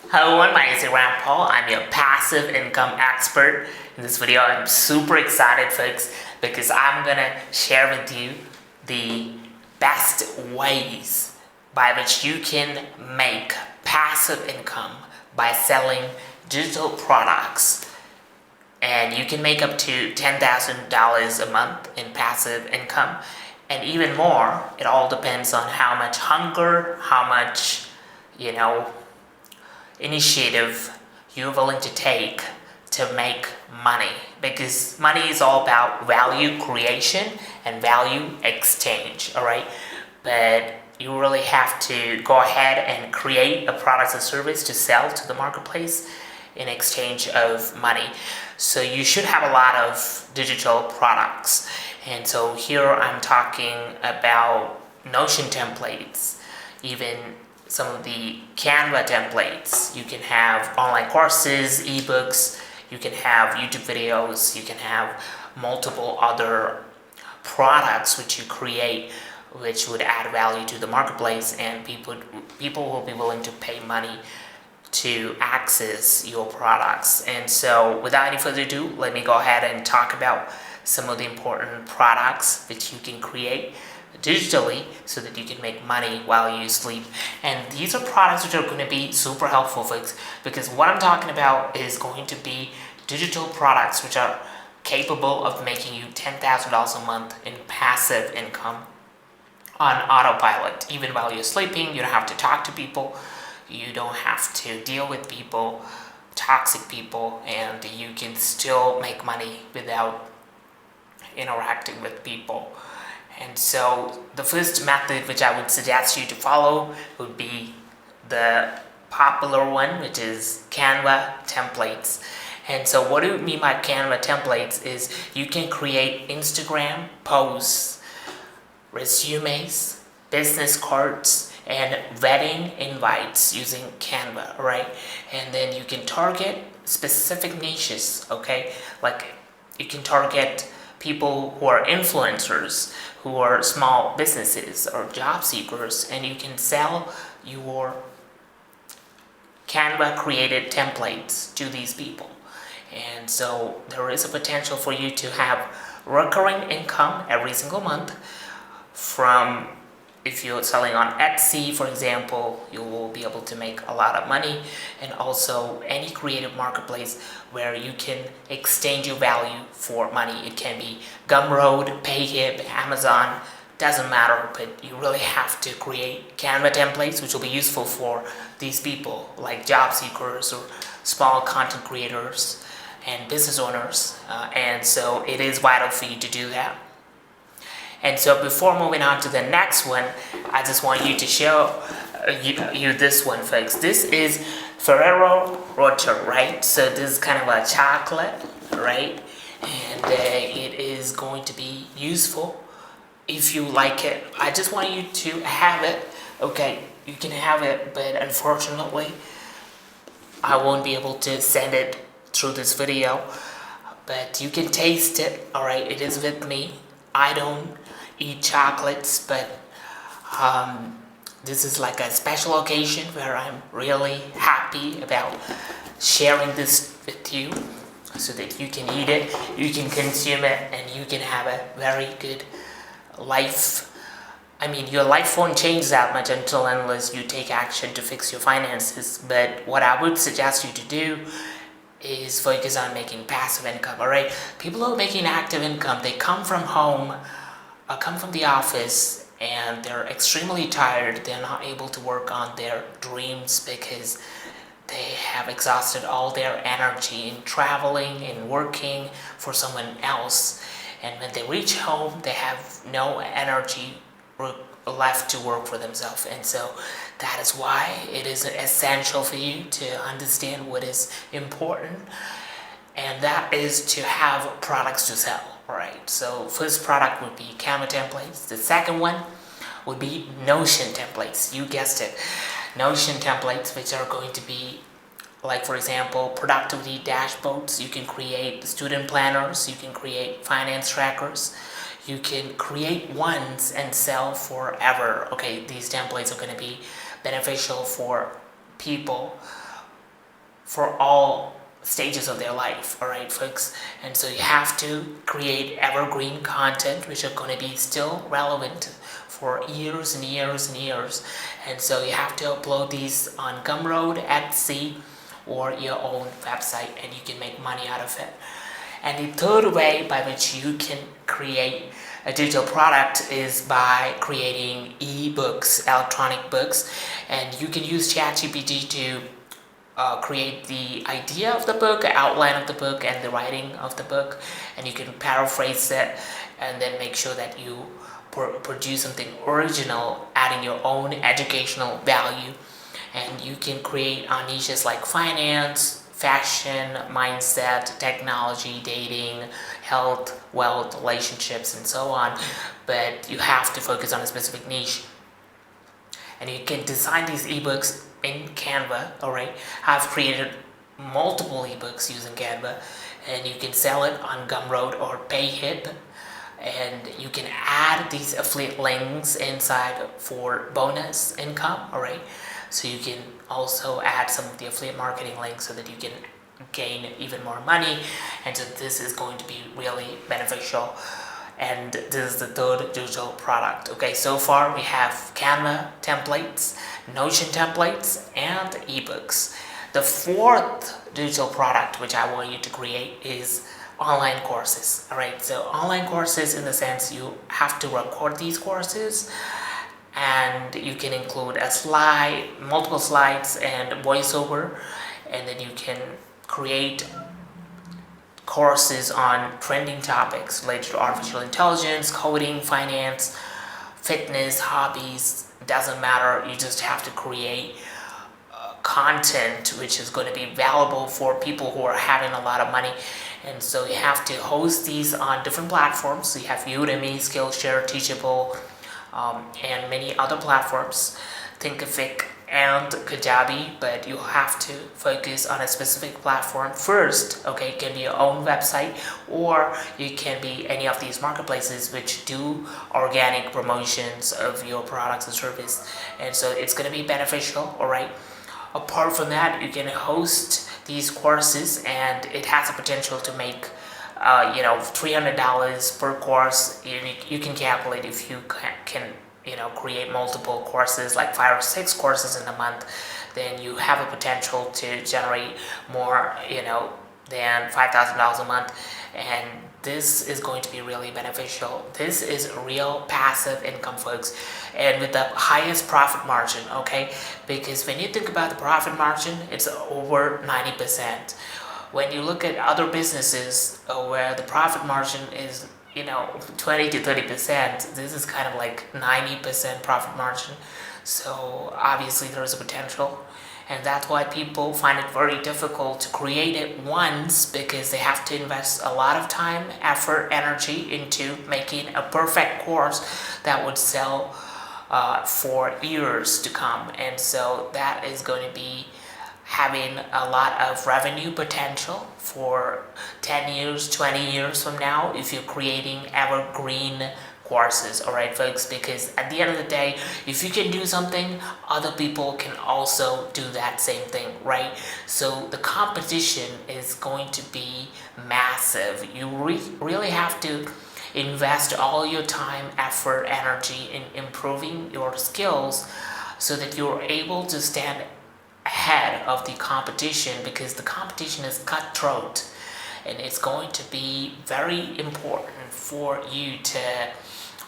Hello, my name is Instagram Paul. I'm your passive income expert. In this video, I'm super excited, folks, because I'm gonna share with you the best ways by which you can make passive income by selling digital products. And you can make up to $10,000 a month in passive income, and even more. It all depends on how much hunger, how much, initiative you're willing to take to make money, because money is all about value creation and value exchange, all right? But you really have to go ahead and create a product or service to sell to the marketplace in exchange of money. So you should have a lot of digital products. And so here I'm talking about Notion templates, even some of the Canva templates. You can have online courses, ebooks, you can have YouTube videos, you can have multiple other products which you create which would add value to the marketplace, and people will be willing to pay money to access your products. And so without any further ado, let me go ahead and talk about some of the important products that you can create digitally so that you can make money while you sleep. And these are products which are going to be super helpful, folks, because what I'm talking about is going to be digital products which are capable of making you $10,000 a month in passive income on autopilot. Even while you're sleeping, you don't have to talk to people, you don't have to deal with people, toxic people, and you can still make money without interacting with people. And so the first method which I would suggest you to follow would be the popular one, which is Canva templates. And so what do you mean by Canva templates is you can create Instagram posts, resumes, business cards, and wedding invites using Canva, right? And then you can target specific niches, okay? Like you can target people who are influencers, who are small businesses or job seekers, and you can sell your Canva created templates to these people. And so there is a potential for you to have recurring income every single month from, if you're selling on Etsy, for example, you will be able to make a lot of money, and also any creative marketplace where you can exchange your value for money. It can be Gumroad, Payhip, Amazon, doesn't matter, but you really have to create Canva templates which will be useful for these people like job seekers or small content creators and business owners, and so it is vital for you to do that. And so before moving on to the next one, I just want you to show you this one, folks. This is Ferrero Rocher, right? So this is kind of a chocolate, right? And it is going to be useful if you like it. I just want you to have it. Okay, you can have it, but unfortunately, I won't be able to send it through this video. But you can taste it, all right? It is with me. I don't eat chocolates, but this is like a special occasion where I'm really happy about sharing this with you so that you can eat it, you can consume it, and you can have a very good life. I mean, your life won't change that much unless you take action to fix your finances. But what I would suggest you to do is focus on making passive income, all right? People who are making active income, they come from home, come from the office, and they're extremely tired. They're not able to work on their dreams because they have exhausted all their energy in traveling and working for someone else. And when they reach home, they have no energy left to work for themselves. And so that is why it is essential for you to understand what is important, and that is to have products to sell, right? So first product would be Canva templates. The second one would be Notion templates. You guessed it. Notion templates, which are going to be like, for example, productivity dashboards. You can create student planners, you can create finance trackers, you can create ones and sell forever. Okay, these templates are going to be beneficial for people for all stages of their life, all right, folks? And so you have to create evergreen content which are going to be still relevant for years and years and years. And so you have to upload these on Gumroad, Etsy, or your own website, and you can make money out of it. And the third way by which you can create a digital product is by creating ebooks, electronic books, and you can use ChatGPT to create the idea of the book, outline of the book, and the writing of the book, and you can paraphrase it and then make sure that you produce something original, adding your own educational value. And you can create on niches like finance, fashion, mindset, technology, dating, health, wealth, relationships, and so on. But you have to focus on a specific niche. And you can design these ebooks in Canva, alright? I've created multiple ebooks using Canva, and you can sell it on Gumroad or Payhip. And you can add these affiliate links inside for bonus income, alright? So you can also add some of the affiliate marketing links so that you can gain even more money. And so this is going to be really beneficial. And this is the third digital product. Okay, so far we have Canva templates, Notion templates, and ebooks. The fourth digital product which I want you to create is online courses. Alright, so online courses in the sense you have to record these courses, and you can include a slide, multiple slides, and voiceover, and then you can create courses on trending topics related to artificial intelligence, coding, finance, fitness, hobbies. Doesn't matter, you just have to create content which is going to be valuable for people who are having a lot of money. And so you have to host these on different platforms. So you have Udemy, Skillshare, Teachable, and many other platforms, Thinkific and Kajabi, but you have to focus on a specific platform first. Okay, it can be your own website, or it can be any of these marketplaces which do organic promotions of your products and service, and so it's going to be beneficial. All right, apart from that, you can host these courses, and it has a potential to make $300 per course. You can calculate if you can create multiple courses, like 5 or 6 courses in a month, then you have a potential to generate more, than $5,000 a month. And this is going to be really beneficial. This is real passive income, folks, and with the highest profit margin, okay? Because when you think about the profit margin, it's over 90%. When you look at other businesses where the profit margin is 20 to 30%, this is kind of like 90% profit margin. So obviously there is a potential, and that's why people find it very difficult to create it once, because they have to invest a lot of time, effort, energy into making a perfect course that would sell for years to come. And so that is going to be having a lot of revenue potential for 10 years, 20 years from now if you're creating evergreen courses. All right, folks, because at the end of the day, if you can do something, other people can also do that same thing, right? So the competition is going to be massive. You really have to invest all your time, effort, energy in improving your skills so that you're able to stand ahead of the competition, because the competition is cutthroat, and it's going to be very important for you to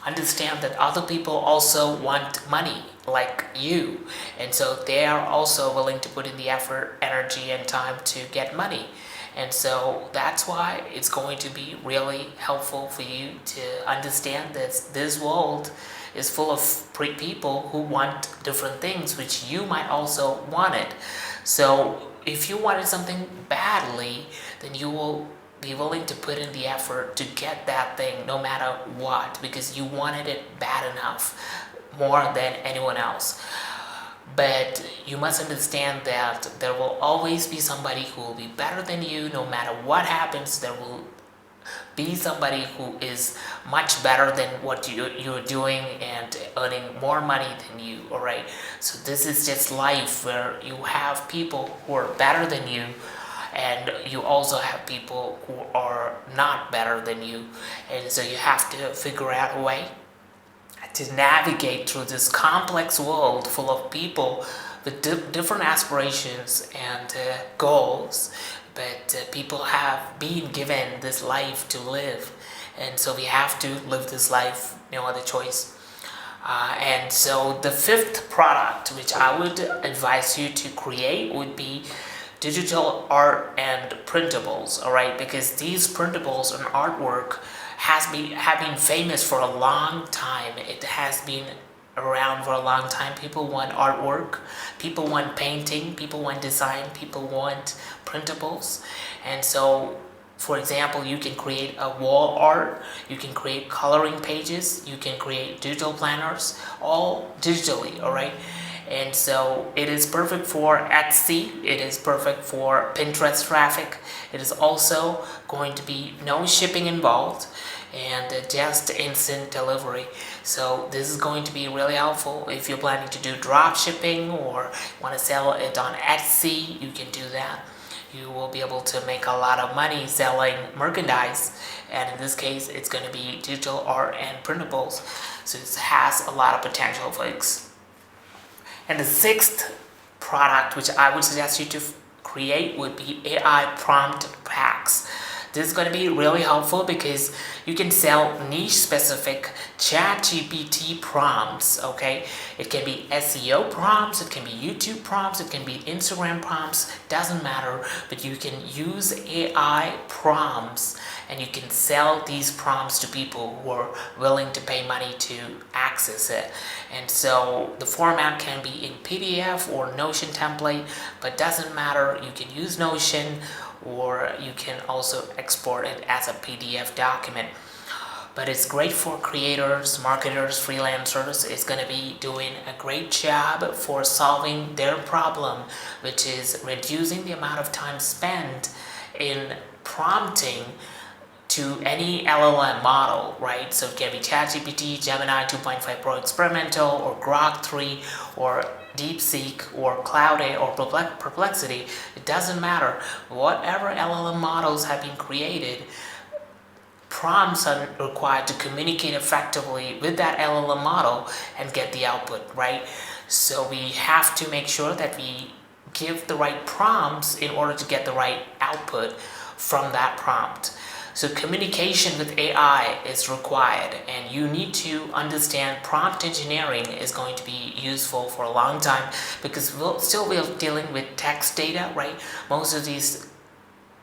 understand that other people also want money like you, and so they are also willing to put in the effort, energy, and time to get money. And so that's why it's going to be really helpful for you to understand that this world is full of people who want different things, which you might also want it. So if you wanted something badly, then you will be willing to put in the effort to get that thing no matter what, because you wanted it bad enough, more than anyone else. But you must understand that there will always be somebody who will be better than you. No matter what happens, there will be somebody who is much better than what you're doing and earning more money than you. All right, so this is just life where you have people who are better than you, and you also have people who are not better than you, and so you have to figure out a way to navigate through this complex world full of people with different aspirations and goals. But people have been given this life to live, and so we have to live this life, no other choice. And so the fifth product which I would advise you to create would be digital art and printables. All right, because these printables and artwork have been famous for a long time. It has been around for a long time. People want artwork, people want painting, people want design, people want printables. And so, for example, you can create a wall art, you can create coloring pages, you can create digital planners, all digitally. All right, and so it is perfect for Etsy, it is perfect for Pinterest traffic. It is also going to be no shipping involved and just instant delivery. So this is going to be really helpful if you're planning to do drop shipping or want to sell it on Etsy. You can do that. You will be able to make a lot of money selling merchandise, and in this case it's going to be digital art and printables, so it has a lot of potential, folks. And the sixth product which I would suggest you to create would be AI prompt packs. This is going to be really helpful because you can sell niche specific ChatGPT prompts. Okay, it can be SEO prompts, it can be YouTube prompts, it can be Instagram prompts, doesn't matter, but you can use AI prompts and you can sell these prompts to people who are willing to pay money to access it. And so the format can be in PDF or Notion template, but doesn't matter. You can use Notion, or you can also export it as a PDF document. But it's great for creators, marketers, freelancers. It's going to be doing a great job for solving their problem, which is reducing the amount of time spent in prompting to any LLM model, right? So it can be ChatGPT, Gemini 2.5 Pro Experimental, or Grok 3, or DeepSeek, or Cloud or Perplexity. It doesn't matter. Whatever LLM models have been created, prompts are required to communicate effectively with that LLM model and get the output, right? So we have to make sure that we give the right prompts in order to get the right output from that prompt. So communication with AI is required, and you need to understand prompt engineering is going to be useful for a long time, because we're dealing with text data, right? Most of these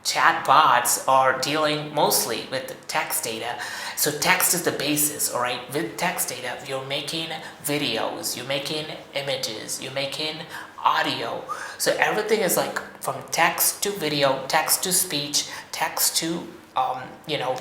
chat bots are dealing mostly with text data. So text is the basis, all right? With text data, you're making videos, you're making images, you're making audio. So everything is like from text to video, text to speech, text to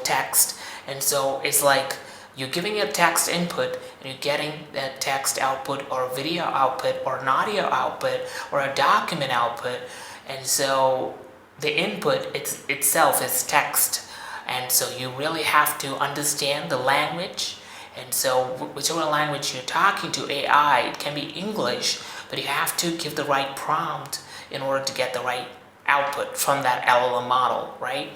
text. And so it's like you're giving a text input and you're getting that text output or video output or an audio output or a document output. And so the input itself is text. And so you really have to understand the language. And so whichever language you're talking to AI, it can be English, but you have to give the right prompt in order to get the right output from that LLM model, right?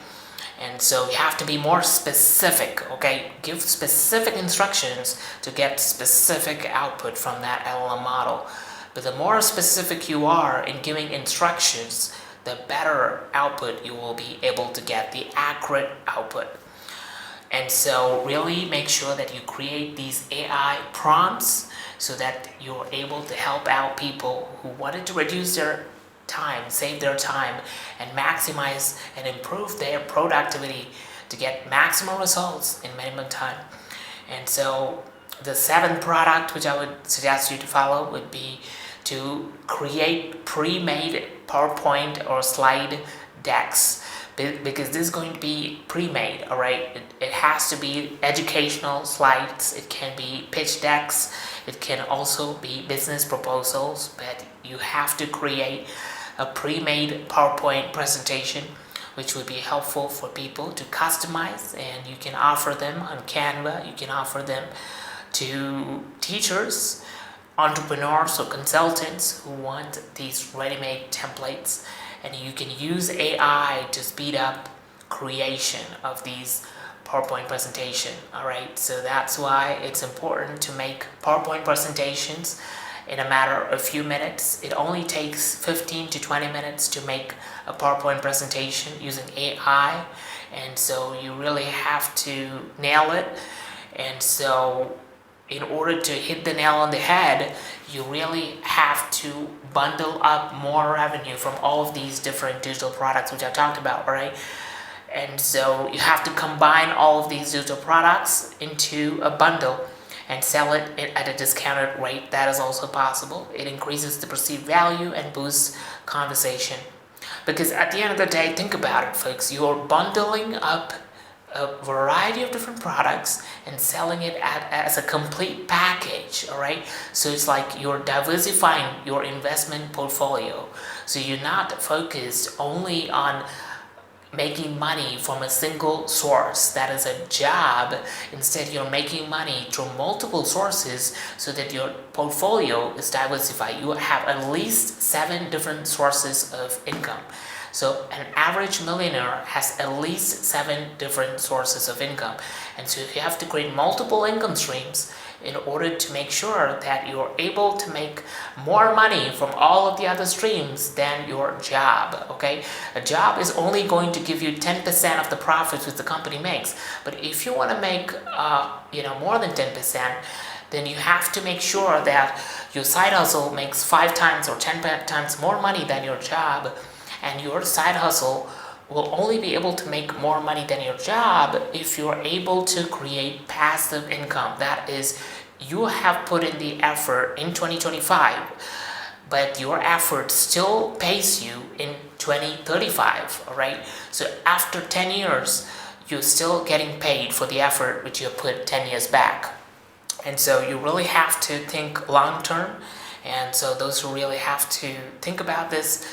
And so you have to be more specific, okay? Give specific instructions to get specific output from that LLM model. But the more specific you are in giving instructions, the better output you will be able to get, the accurate output. And so really make sure that you create these AI prompts so that you're able to help out people who wanted to reduce their time, save their time, and maximize and improve their productivity to get maximum results in minimum time. And so the seventh product which I would suggest you to follow would be to create pre-made PowerPoint or slide decks, because this is going to be pre-made, all right? It has to be educational slides, it can be pitch decks, it can also be business proposals, but you have to create a pre-made PowerPoint presentation which would be helpful for people to customize, and you can offer them on Canva. You can offer them to teachers, entrepreneurs, or consultants who want these ready-made templates, and you can use AI to speed up creation of these PowerPoint presentation. Alright, so that's why it's important to make PowerPoint presentations in a matter of a few minutes. It only takes 15 to 20 minutes to make a PowerPoint presentation using AI, and so you really have to nail it. And so in order to hit the nail on the head, you really have to bundle up more revenue from all of these different digital products which I talked about, right? And so you have to combine all of these digital products into a bundle and sell it at a discounted rate. That is also possible. It increases the perceived value and boosts conversation. Because at the end of the day, think about it, folks. You're bundling up a variety of different products and selling it as a complete package, all right? So it's like you're diversifying your investment portfolio. So you're not focused only on making money from a single source, that is a job. Instead, you're making money through multiple sources so that your portfolio is diversified. You have at least 7 different sources of income. So an average millionaire has at least 7 different sources of income. And so you have to create multiple income streams in order to make sure that you're able to make more money from all of the other streams than your job, okay? A job is only going to give you 10% of the profits which the company makes. But if you want to make more than 10%, then you have to make sure that your side hustle makes 5 times or 10 times more money than your job, and your side hustle will only be able to make more money than your job if you're able to create passive income. That is, you have put in the effort in 2025, but your effort still pays you in 2035, all right? So after 10 years, you're still getting paid for the effort which you put 10 years back. And so you really have to think long term, and so those who really have to think about this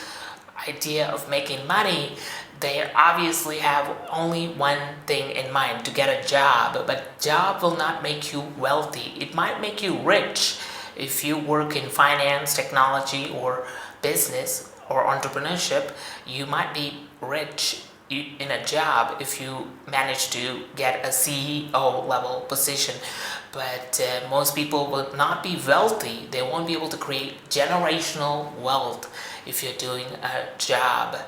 idea of making money, they obviously have only one thing in mind: to get a job. But job will not make you wealthy. It might make you rich if you work in finance, technology, or business or entrepreneurship. You might be rich in a job if you manage to get a CEO level position. But most people will not be wealthy. They won't be able to create generational wealth if you're doing a job.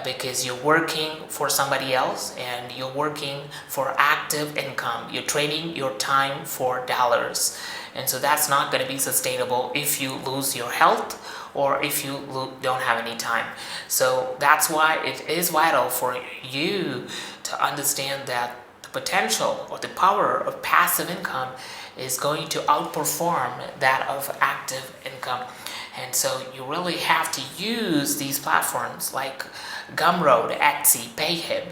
Because you're working for somebody else and you're working for active income. You're trading your time for dollars. And so that's not going to be sustainable if you lose your health or if you don't have any time. So that's why it is vital for you to understand that the potential or the power of passive income is going to outperform that of active income. And so you really have to use these platforms like Gumroad, Etsy, Payhib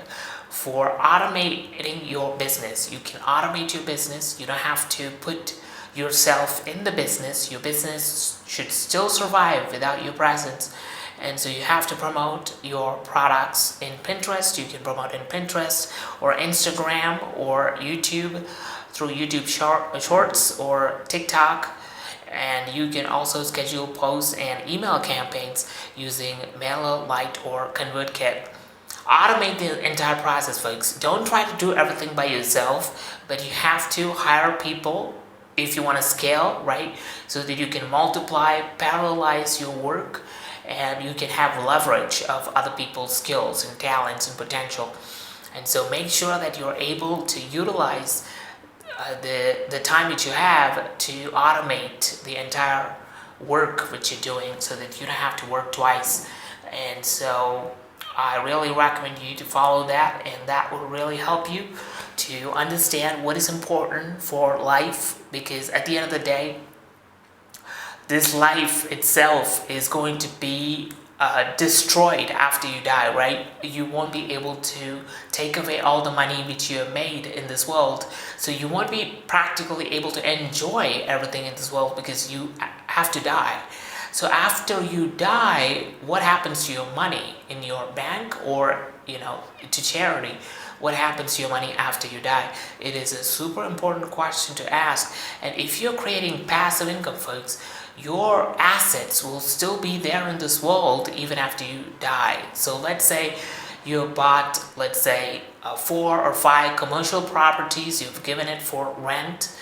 for automating your business. You can automate your business. You don't have to put yourself in the business. Your business should still survive without your presence. And so you have to promote your products in Pinterest. You can promote in Pinterest or Instagram or YouTube through YouTube Shorts or TikTok. And you can also schedule posts and email campaigns using MailerLite or ConvertKit. Automate the entire process, folks. Don't try to do everything by yourself, but you have to hire people if you want to scale, right? So that you can multiply, parallelize your work, and you can have leverage of other people's skills and talents and potential. And so make sure that you're able to utilize the time that you have to automate the entire work which you're doing so that you don't have to work twice. And so I really recommend you to follow that, and that will really help you to understand what is important for life, because at the end of the day, this life itself is going to be destroyed after you die, right? You won't be able to take away all the money which you have made in this world. So you won't be practically able to enjoy everything in this world because you have to die. So after you die, what happens to your money in your bank or to charity? What happens to your money after you die? It is a super important question to ask. And if you're creating passive income, folks, your assets will still be there in this world even after you die. So let's say you bought, 4 or 5 commercial properties, you've given it for rent,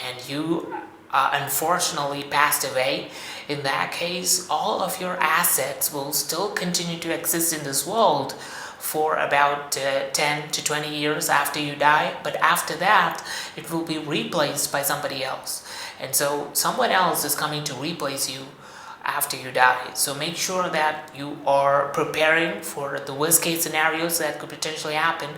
and you unfortunately passed away. In that case, all of your assets will still continue to exist in this world for about 10 to 20 years after you die, but after that it will be replaced by somebody else. And so someone else is coming to replace you after you die. So make sure that you are preparing for the worst case scenarios that could potentially happen,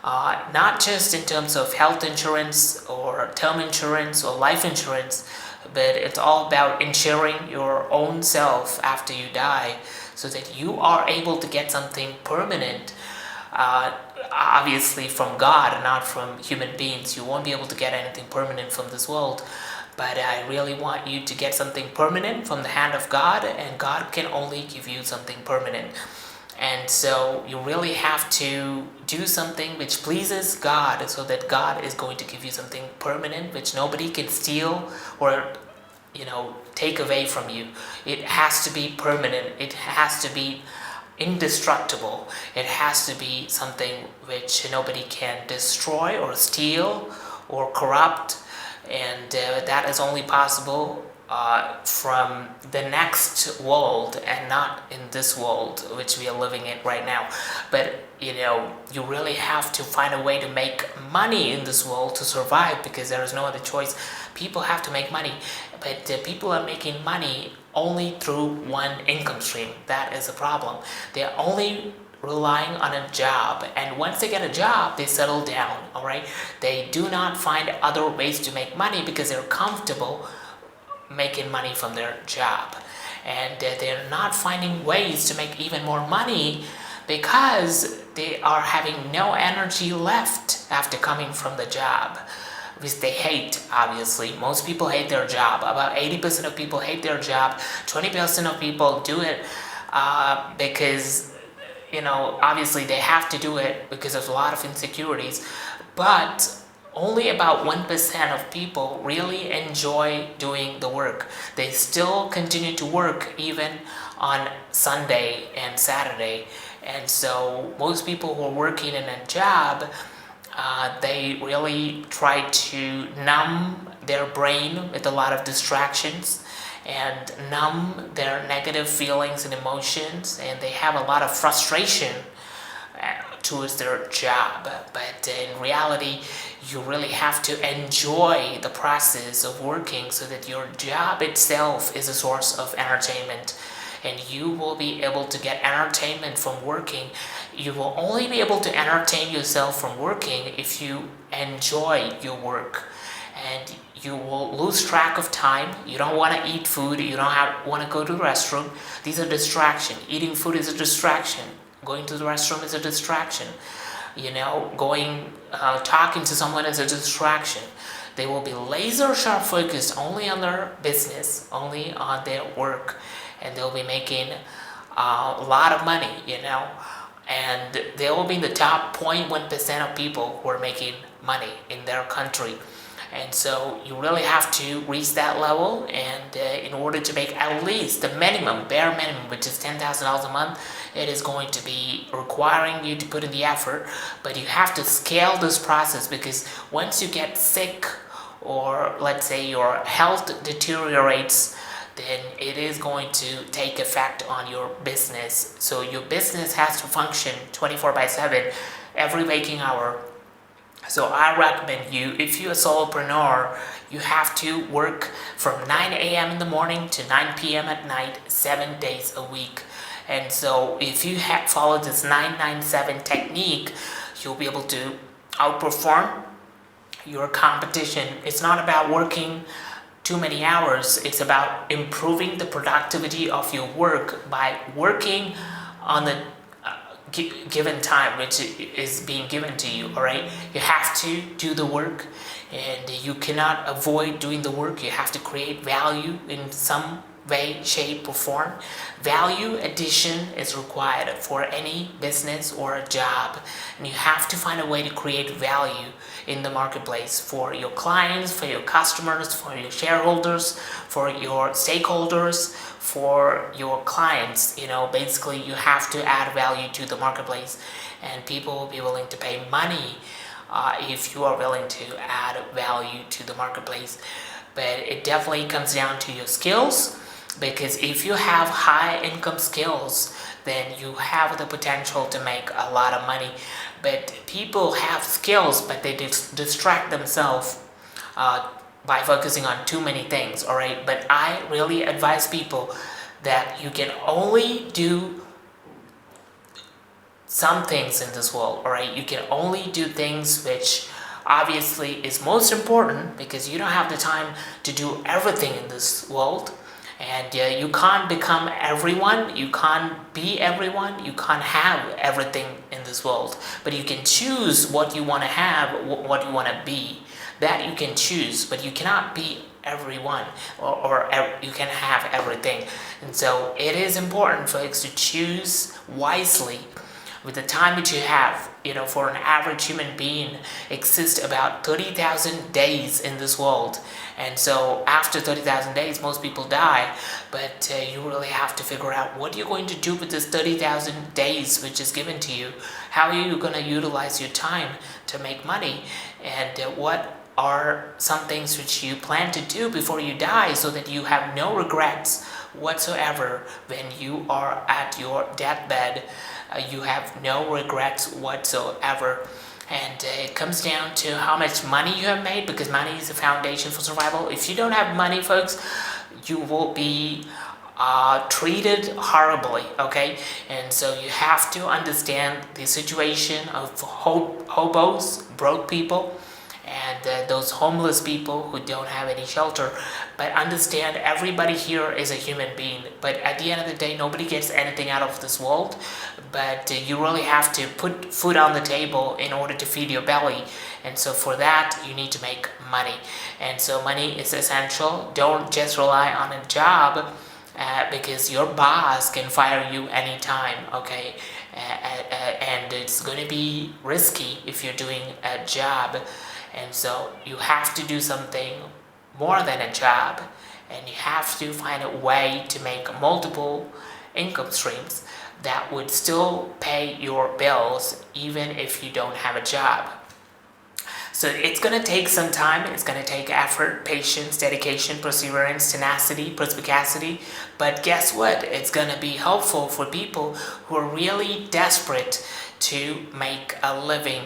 not just in terms of health insurance or term insurance or life insurance, but it's all about insuring your own self after you die so that you are able to get something permanent, obviously from God, not from human beings. You won't be able to get anything permanent from this world, but I really want you to get something permanent from the hand of God, and God can only give you something permanent. And so you really have to do something which pleases God, so that God is going to give you something permanent which nobody can steal or take away from you. It has to be permanent. It has to be indestructible. It has to be something which nobody can destroy or steal or corrupt, and that is only possible from the next world and not in this world which we are living in right now. But you really have to find a way to make money in this world to survive, because there is no other choice. People have to make money, but people are making money only through one income stream. That is a problem. They are only relying on a job, and once they get a job, they settle down. All right, they do not find other ways to make money because they're comfortable making money from their job, and they're not finding ways to make even more money because they are having no energy left after coming from the job, which they hate. Obviously, most people hate their job. About 80% of people hate their job. 20% of people do it because obviously they have to do it because of a lot of insecurities, but only about 1% of people really enjoy doing the work. They still continue to work even on Sunday and Saturday. And so most people who are working in a job, they really try to numb their brain with a lot of distractions and numb their negative feelings and emotions, and they have a lot of frustration towards their job. But in reality, you really have to enjoy the process of working so that your job itself is a source of entertainment, and you will be able to get entertainment from working. You will only be able to entertain yourself from working if you enjoy your work, and you will lose track of time. You don't want to eat food. You don't want to go to the restroom. These are distractions. Eating food is a distraction. Going to the restroom is a distraction. Talking to someone is a distraction. They will be laser sharp focused only on their business, only on their work, and they'll be making a lot of money, and they will be in the top 0.1% of people who are making money in their country. And so you really have to reach that level, and in order to make at least the minimum, bare minimum, which is $10,000 a month, it is going to be requiring you to put in the effort. But you have to scale this process, because once you get sick, or let's say your health deteriorates, then it is going to take effect on your business. So your business has to function 24/7, every waking hour. So I recommend you, if you're a solopreneur, you have to work from 9 a.m. in the morning to 9 p.m. at night, 7 days a week. And so if you follow this 997 technique, you'll be able to outperform your competition. It's not about working too many hours. It's about improving the productivity of your work by working on the given time which is being given to you. All right, you have to do the work, and you cannot avoid doing the work. You have to create value in some way, shape, or form, value addition is required for any business or a job. And you have to find a way to create value in the marketplace for your clients, for your customers, for your shareholders, for your stakeholders, for your clients. Basically you have to add value to the marketplace, and people will be willing to pay money if you are willing to add value to the marketplace. But it definitely comes down to your skills, because if you have high income skills, then you have the potential to make a lot of money. But people have skills, but they distract themselves by focusing on too many things, all right? But I really advise people that you can only do some things in this world, all right? You can only do things which obviously is most important, because you don't have the time to do everything in this world. And you can't become everyone, you can't be everyone, you can't have everything in this world. But you can choose what you want to have, what you want to be. That you can choose, but you cannot be everyone, or you can have everything. And so it is important, folks, to choose wisely with the time that you have. For an average human being exists about 30,000 days in this world. And so after 30,000 days, most people die. But you really have to figure out what you're going to do with this 30,000 days which is given to you. How are you going to utilize your time to make money? And what are some things which you plan to do before you die, so that you have no regrets whatsoever when you are at your deathbed. You have no regrets whatsoever. And it comes down to how much money you have made, because money is the foundation for survival. If you don't have money, folks, you will be treated horribly, okay? And so you have to understand the situation of hobos, broke people, and those homeless people who don't have any shelter. But understand, everybody here is a human being, but at the end of the day, nobody gets anything out of this world. But you really have to put food on the table in order to feed your belly. And so for that, you need to make money. And so money is essential. Don't just rely on a job, because your boss can fire you anytime, okay? And it's going to be risky if you're doing a job. And so you have to do something more than a job, and you have to find a way to make multiple income streams that would still pay your bills even if you don't have a job. So it's going to take some time, it's going to take effort, patience, dedication, perseverance, tenacity, perspicacity. But guess what? It's going to be helpful for people who are really desperate to make a living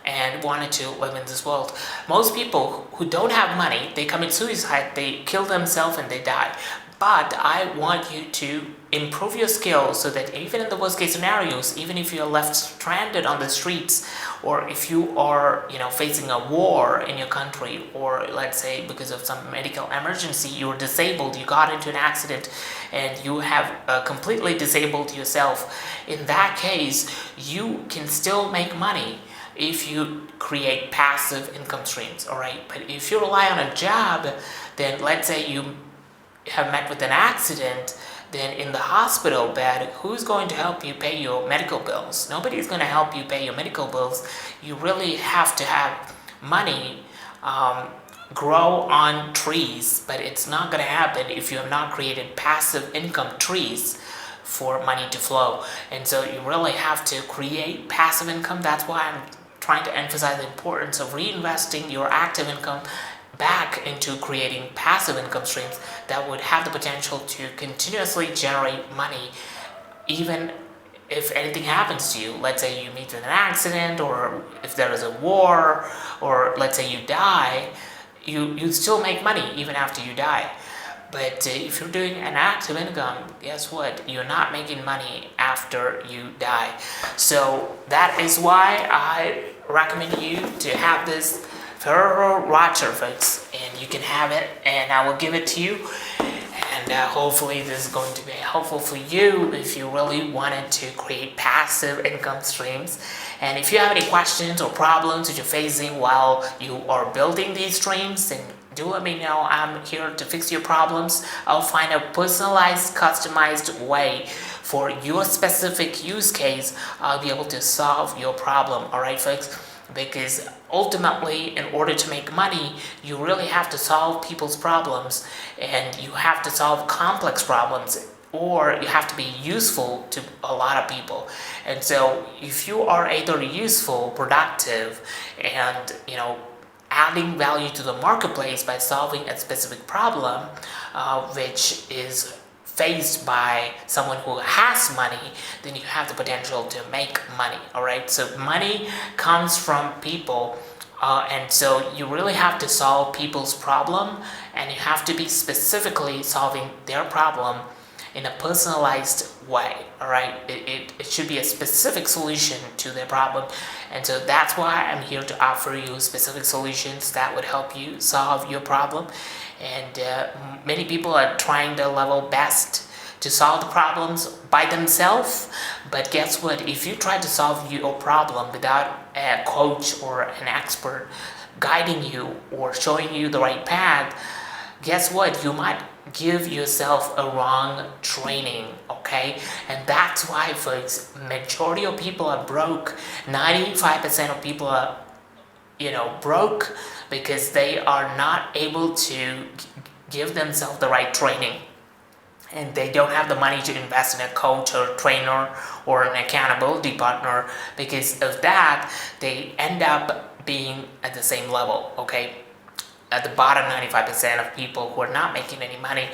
and wanted to live in this world. Most people who don't have money, they commit suicide, they kill themselves and they die. But I want you to improve your skills so that even in the worst case scenarios, even if you're left stranded on the streets, or if you are, facing a war in your country, or let's say because of some medical emergency, you're disabled, you got into an accident, and you have completely disabled yourself. In that case, you can still make money if you create passive income streams, all right? But if you rely on a job, then let's say you have met with an accident, then in the hospital bed, who's going to help you pay your medical bills? Nobody's going to help you pay your medical bills. You really have to have money grow on trees, but it's not going to happen if you have not created passive income trees for money to flow. And so you really have to create passive income. That's why I'm trying to emphasize the importance of reinvesting your active income back into creating passive income streams that would have the potential to continuously generate money even if anything happens to you. Let's say you meet with an accident, or if there is a war, or let's say you die, you still make money even after you die. But if you're doing an active income, guess what? You're not making money after you die. So that is why I recommend you to have this Ferrero Rocher, folks, and you can have it, and I will give it to you. And hopefully this is going to be helpful for you if you really wanted to create passive income streams. And if you have any questions or problems that you're facing while you are building these streams, then do let me know. I'm here to fix your problems. I'll find a personalized, customized way for your specific use case. I'll be able to solve your problem. All right, folks? Because ultimately, in order to make money, you really have to solve people's problems, and you have to solve complex problems, or you have to be useful to a lot of people. And so if you are either useful, productive, and adding value to the marketplace by solving a specific problem, which is faced by someone who has money, then you have the potential to make money. All right, so money comes from people, and so you really have to solve people's problem, and you have to be specifically solving their problem in a personalized way. All right, it should be a specific solution to their problem, and so that's why I'm here to offer you specific solutions that would help you solve your problem. And many people are trying their level best to solve the problems by themselves, but guess what? If you try to solve your problem without a coach or an expert guiding you or showing you the right path, guess what? You might give yourself a wrong training, okay? And that's why, folks, majority of people are broke. 95% of people are broke because they are not able to give themselves the right training, and they don't have the money to invest in a coach or trainer or an accountability partner. Because of that, they end up being at the same level, okay, at the bottom 95% of people who are not making any money.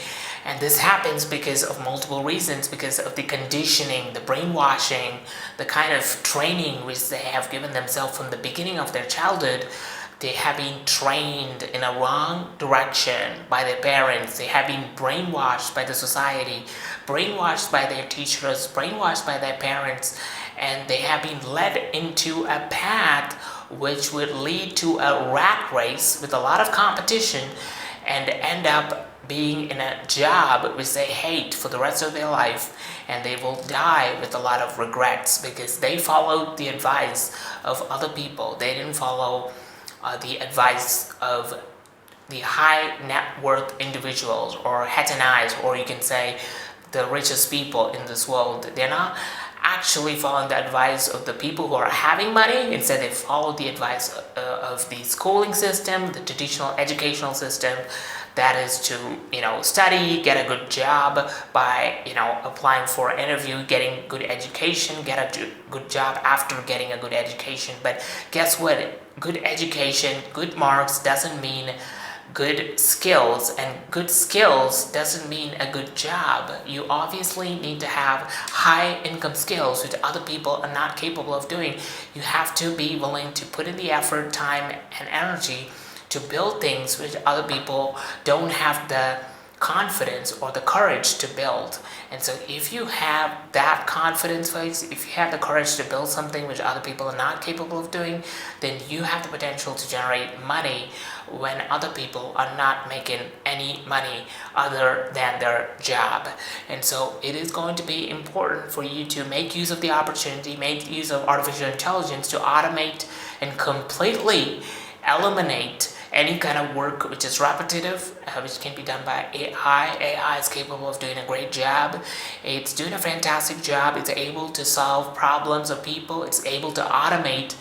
And this happens because of multiple reasons, because of the conditioning, the brainwashing, the kind of training which they have given themselves from the beginning of their childhood. They have been trained in a wrong direction by their parents. They have been brainwashed by the society, brainwashed by their teachers, brainwashed by their parents, and they have been led into a path which would lead to a rat race with a lot of competition, and end up being in a job which they hate for the rest of their life, and they will die with a lot of regrets because they followed the advice of other people. They didn't follow the advice of the high net worth individuals, or Hetanais, or you can say the richest people in this world. They're not actually following the advice of the people who are having money. Instead, they follow the advice of the schooling system, the traditional educational system, that is to study, get a good job by applying for an interview, getting good education, get a good job after getting a good education. But guess what? Good education, good marks doesn't mean good skills, and good skills doesn't mean a good job. You obviously need to have high income skills which other people are not capable of doing. You have to be willing to put in the effort, time, and energy to build things which other people don't have the confidence or the courage to build. And so if you have that confidence, folks, if you have the courage to build something which other people are not capable of doing, then you have the potential to generate money when other people are not making any money other than their job. And so it is going to be important for you to make use of the opportunity, make use of artificial intelligence to automate and completely eliminate any kind of work which is repetitive, which can be done by AI. AI is capable of doing a great job. It's doing a fantastic job. It's able to solve problems of people. It's able to automate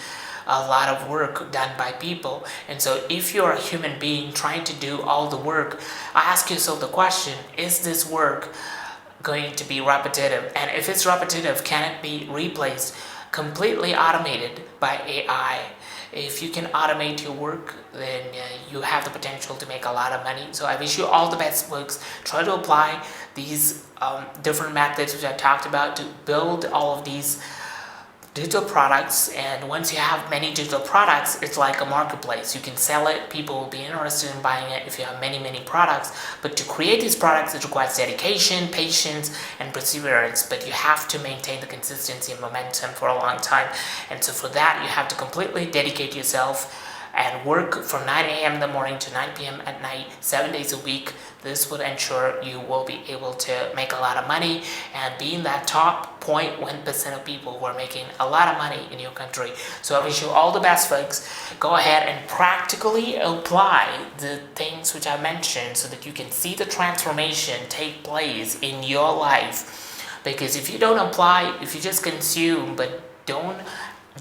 a lot of work done by people. And so if you're a human being trying to do all the work, ask yourself the question, is this work going to be repetitive? And if it's repetitive, can it be replaced, completely automated by AI? If you can automate your work, then you have the potential to make a lot of money. So I wish you all the best, folks. Try to apply these different methods which I talked about to build all of these digital products. And once you have many digital products, it's like a marketplace. You can sell it, people will be interested in buying it if you have many products. But to create these products, it requires dedication, patience, and perseverance. But you have to maintain the consistency and momentum for a long time. And so for that, you have to completely dedicate yourself and work from 9 a.m. in the morning to 9 p.m. at night, 7 days a week. This would ensure you will be able to make a lot of money and be in that top 0.1% of people who are making a lot of money in your country. So I wish you all the best, folks. Go ahead and practically apply the things which I mentioned so that you can see the transformation take place in your life. Because if you don't apply, if you just consume but don't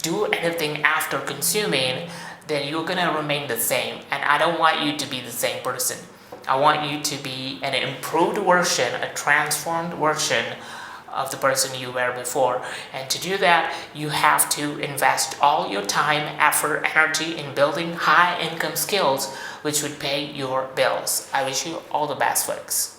do anything after consuming, then you're gonna remain the same. And I don't want you to be the same person. I want you to be an improved version, a transformed version of the person you were before. And to do that, you have to invest all your time, effort, energy in building high income skills which would pay your bills. I wish you all the best, folks.